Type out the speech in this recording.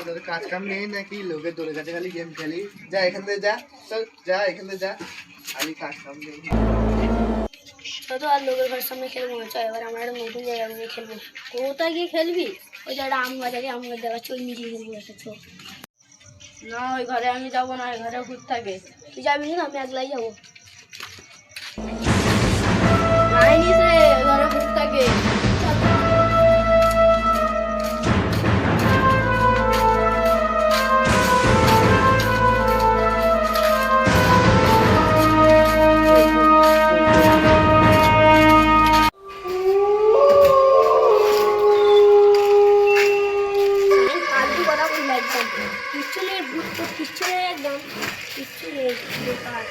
তোর কাজ কাম নেই নাকি? লোকের দোলে কাছে খালি গেম খেলি। যা এখান থেকে যা, চল যা এখান থেকে যা, খালি কাজ কাম নেই। তো আর লোকের ঘরের সামনে খেলবো না, চল এবার আমরা একটা নতুন জায়গা গিয়ে খেলবো। কোথায় গিয়ে খেলবি? ওই জায়গাটা আম গাছ আছে, আম গাছ দেখাচ্ছি, ওই নিচে খেলবো এসেছো। না ওই ঘরে আমি যাবো না, ওই ঘরে ভূত থাকে। তুই যাবি না? আমি একলাই যাবো। যাইনিস রে, ওই ঘরে ভূত থাকে। ফালতু কথা বললে একদম কিচ্ছু নেই, ভূত তো কিচ্ছু নেই, একদম কিচ্ছু নেই, বেকার।